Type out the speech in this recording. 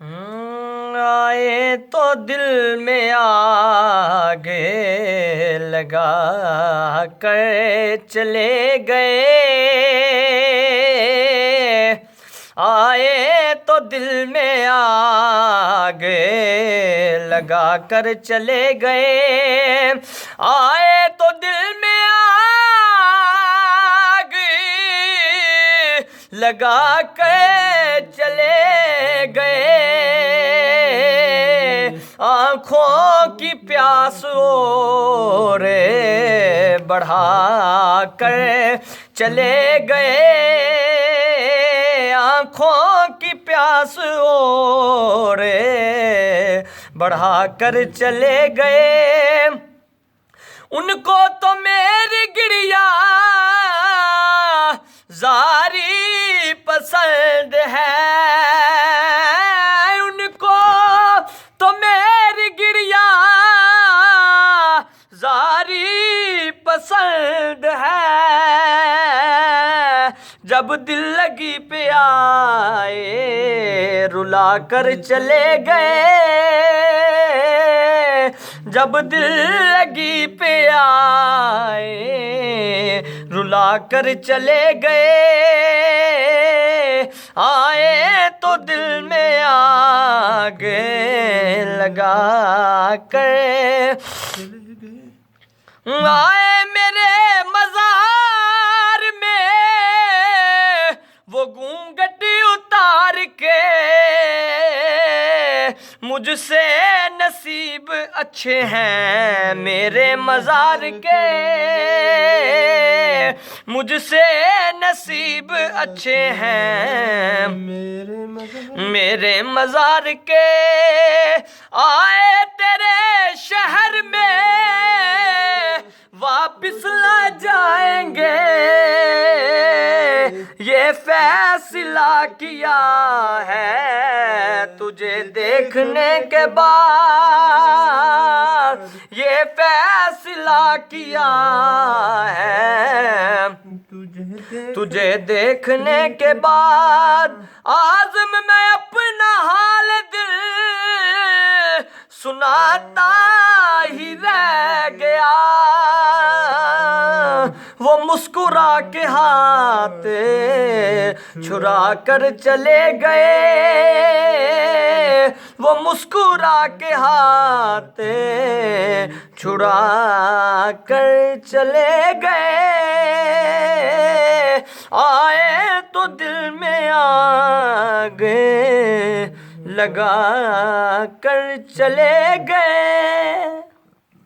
आए तो दिल में आगे लगा कर चले गए। आए तो दिल में आगे लगा कर चले गए। आए तो दिल में आग लगा कर चले गए। आँखों की प्यास और बढ़ा कर चले गए। आँखों की प्यास और बढ़ा कर चले गए। उनको तो मेरी गिरिया जारी पसंद है। उनको तो मेरी गिरिया जारी पसंद है। जब दिल लगी पे आए रुला कर चले गए। जब दिल लगी पे आए रुला कर चले गए। आए तो दिल में आग लगा कर आए मेरे मज़ार में वो घूंघट उतार के। मुझसे नसीब अच्छे हैं मेरे मज़ार के। मुझसे नसीब अच्छे हैं मेरे मज़ार के। आए तेरे शहर में वापिस ला जाएंगे। ये फैसला किया है तुझे देखने के बाद। ये फैसला किया है तुझे देखने के बाद। आज़म मैं अपना हाल दिल सुनाता ही रह गया। वो मुस्कुरा के हाथ छुरा कर चले गए। वो मुस्कुरा के हाथ छुरा कर चले गए। आए तो दिल में आग लगा कर चले गए।